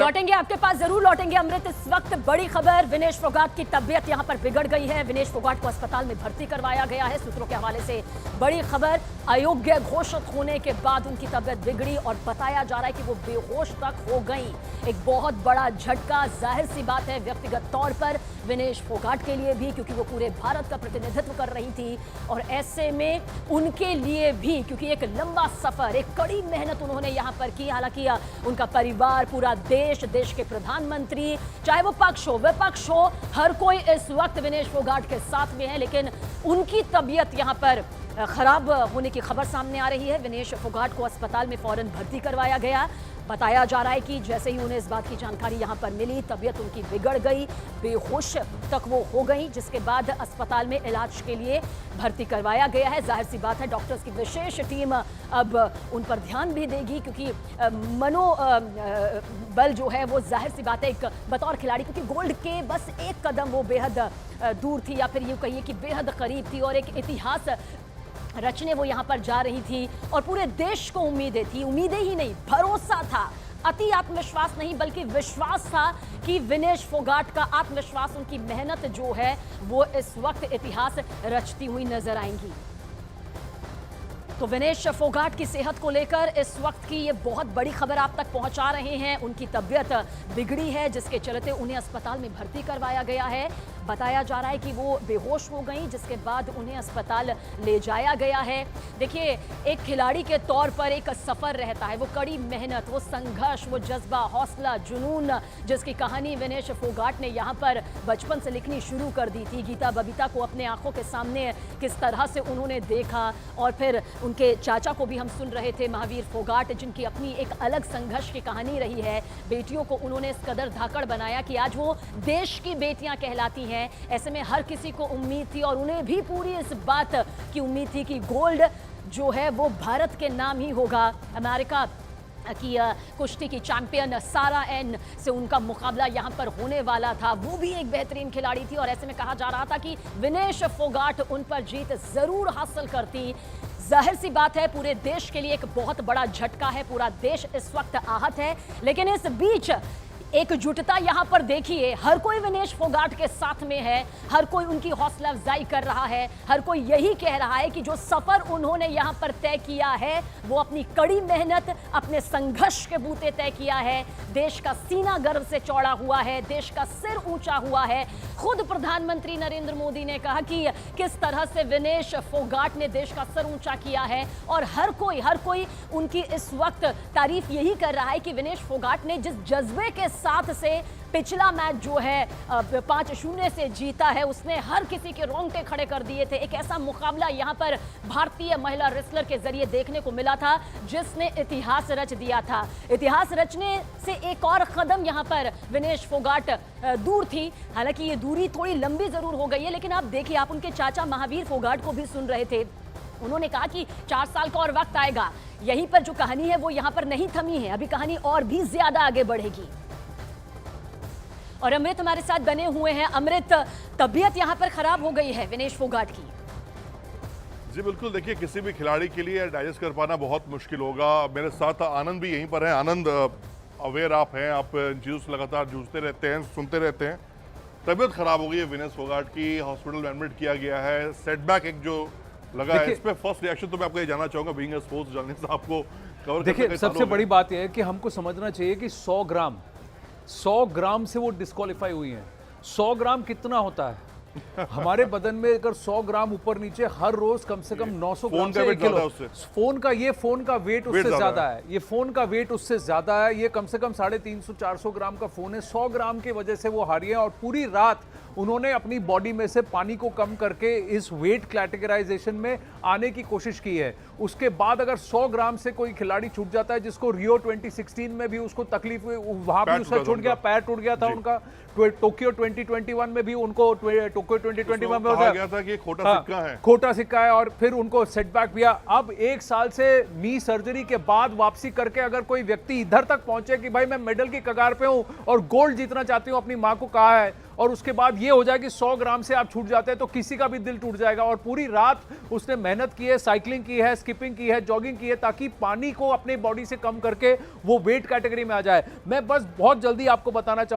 लौटेंगे आपके पास, जरूर लौटेंगे अमृत। इस वक्त बड़ी खबर, विनेश फोगाट की तबीयत यहां पर बिगड़ गई है। विनेश फोगाट को अस्पताल में भर्ती करवाया गया है। सूत्रों के हवाले से बड़ी खबर, अयोग्य घोषित होने के बाद उनकी तबीयत बिगड़ी और बताया जा रहा है कि वो बेहोश तक हो गई। एक बहुत बड़ा झटका, जाहिर सी बात है व्यक्तिगत तौर पर विनेश फोगाट के लिए भी, क्योंकि वो पूरे भारत का प्रतिनिधित्व कर रही थी और ऐसे में उनके लिए भी, क्योंकि एक लंबा सफर, एक कड़ी मेहनत उन्होंने यहां पर की। हालांकि उनका परिवार, पूरा देश के प्रधानमंत्री, चाहे वो पक्ष हो विपक्ष हो, हर कोई इस वक्त विनेश फोगाट के साथ में है, लेकिन उनकी तबीयत यहां पर खराब होने की खबर सामने आ रही है। विनेश फोगाट को अस्पताल में फौरन भर्ती करवाया गया। बताया जा रहा है कि जैसे ही उन्हें इस बात की जानकारी यहां पर मिली, तबीयत उनकी बिगड़ गई, बेहोश तक वो हो गई, जिसके बाद अस्पताल में इलाज के लिए भर्ती करवाया गया है। जाहिर सी बात है डॉक्टर्स की विशेष टीम अब उन पर ध्यान भी देगी, क्योंकि मनोबल जो है वो जाहिर सी बात है एक बतौर खिलाड़ी, क्योंकि गोल्ड के बस एक कदम वो बेहद दूर थी, या फिर यूँ कहिए कि बेहद करीब थी, और एक इतिहास रचने वो यहां पर जा रही थी। और पूरे देश को उम्मीदें थी, उम्मीदें ही नहीं, भरोसा था, अति आत्मविश्वास नहीं बल्कि विश्वास था कि विनेश फोगाट का आत्मविश्वास, उनकी मेहनत जो है वो इस वक्त इतिहास रचती हुई नजर आएंगी। तो विनेश फोगाट की सेहत को लेकर इस वक्त की ये बहुत बड़ी खबर आप तक पहुंचा रहे हैं। उनकी तबीयत बिगड़ी है, जिसके चलते उन्हें अस्पताल में भर्ती करवाया गया है। बताया जा रहा है कि वो बेहोश हो गई, जिसके बाद उन्हें अस्पताल ले जाया गया है। देखिए, एक खिलाड़ी के तौर पर एक सफ़र रहता है, वो कड़ी मेहनत, वो संघर्ष, वो जज्बा, हौसला, जुनून, जिसकी कहानी विनेश फोगाट ने यहाँ पर बचपन से लिखनी शुरू कर दी थी। गीता बबीता को अपने आंखों के सामने किस तरह से उन्होंने देखा, और फिर उनके चाचा को भी हम सुन रहे थे, महावीर फोगाट, जिनकी अपनी एक अलग संघर्ष की कहानी रही है। बेटियों को उन्होंने इस कदर धाकड़ बनाया कि आज वो देश की बेटियां कहलाती हैं। ऐसे में हर किसी को उम्मीद थी, और उन्हें भी पूरी इस बात की उम्मीद थी कि गोल्ड जो है वो भारत के नाम ही होगा। अमेरिका की कुश्ती की चैंपियन सारा एन से उनका मुकाबला यहां पर होने वाला था। वो भी एक बेहतरीन खिलाड़ी थी, और ऐसे में कहा जा रहा था कि विनेश फोगाट उन पर जीत जरूर हासिल करती। जाहिर सी बात है पूरे देश के लिए एक बहुत बड़ा झटका है, पूरा देश इस वक्त आहत है, लेकिन इस बीच एकजुटता यहां पर देखिए, हर कोई विनेश फोगाट के साथ में है, हर कोई उनकी हौसला अफजाई कर रहा है, हर कोई यही कह रहा है कि जो सफर उन्होंने यहां पर तय किया है वो अपनी कड़ी मेहनत, अपने संघर्ष के बूते तय किया है। देश का सीना गर्व से चौड़ा हुआ है, देश का सिर ऊंचा हुआ है। खुद प्रधानमंत्री नरेंद्र मोदी ने कहा कि किस तरह से विनेश फोगाट ने देश का सिर ऊंचा किया है, और हर कोई उनकी इस वक्त तारीफ यही कर रहा है कि विनेश फोगाट ने जिस जज्बे के साथ से पिछला मैच जो है 5-0 से जीता है, उसने हर किसी के रोंगटे खड़े कर दिए थे। एक ऐसा मुकाबला यहां पर भारतीय महिला रेसलर के जरिए देखने को मिला था, जिसने इतिहास रच दिया था। इतिहास रचने से एक और कदम यहां पर विनेश फोगाट दूर थी। हालांकि ये दूरी थोड़ी लंबी जरूर हो गई है, लेकिन आप देखिए, आप उनके चाचा महावीर फोगाट को भी सुन रहे थे। उन्होंने कहा कि 4 साल का और वक्त आएगा। यहीं पर जो कहानी है वो यहां पर नहीं थमी है, अभी कहानी और भी ज्यादा आगे बढ़ेगी। और अमृत हमारे साथ बने हुए हैं। अमृत, तबीयत यहां पर खराब हो गई है विनेश फोगाट की। जी बिल्कुल, देखिए किसी भी खिलाड़ी के लिए डाइजेस्ट कर पाना बहुत मुश्किल होगा। मेरे साथ आनंद भी यहीं पर है। आनंद, अवेयर आप हैं, आप इन चीज़ों से लगातार जूझते रहते हैं, सुनते रहते हैं। तबीयत खराब हो गई है विनेश फोगाट की, हॉस्पिटल में एडमिट किया गया है, सेटबैक एक जो लगा है, इस पे फर्स्ट रिएक्शन तो मैं आपको ये जानना चाहूंगा, बीइंग अ स्पोर्ट्स जर्नलिस्ट, आपको कवर देखिए सबसे बड़ी बात यह है कि हमको समझना चाहिए कि 100 ग्राम से वो डिस्क्वालीफाई हुई हैं। 100 ग्राम कितना होता है? हमारे बदन में अगर 100 ग्राम ऊपर नीचे हर रोज कम से कम 900 ग्राम से 1 किलो। फोन का वेट उससे ज्यादा है, ये फोन का वेट उससे ज्यादा है। ये कम से कम 350-400 ग्राम का फोन है। 100 ग्राम की वजह से वो हारी है, और पूरी रात उन्होंने अपनी बॉडी में से पानी को कम करके इस वेट कैटेगराइजेशन में आने की कोशिश की है। उसके बाद अगर 100 ग्राम से कोई खिलाड़ी छूट जाता है, जिसको रियो 2016 में भी उसको तकलीफ हुई, वहां भी उसका छूट गया, पैर टूट गया था उनका। टोक्यो 2021 में भी उनको टोक्यो 2021 में कहा गया था कि ये खोटा सिक्का है। खोटा सिक्का है और फिर उनको सेटबैक दिया। अब 1 साल से नी सर्जरी के बाद वापसी करके अगर कोई व्यक्ति इधर तक पहुंचे कि भाई मैं मेडल की कगार पे हूं और गोल्ड जीतना चाहती हूं, अपनी मां को कहा है, और उसके बाद ये हो जाए कि 100 ग्राम से आप छूट जाते हैं, तो किसी का भी दिल टूट जाएगा। और पूरी रात उसने मेहनत की है, साइकिलिंग की है, स्किपिंग की है, जॉगिंग की है, ताकि पानी को अपने बॉडी से कम करके वो वेट कैटेगरी में आ जाए। मैं बस बहुत जल्दी आपको बताना चाहूंगा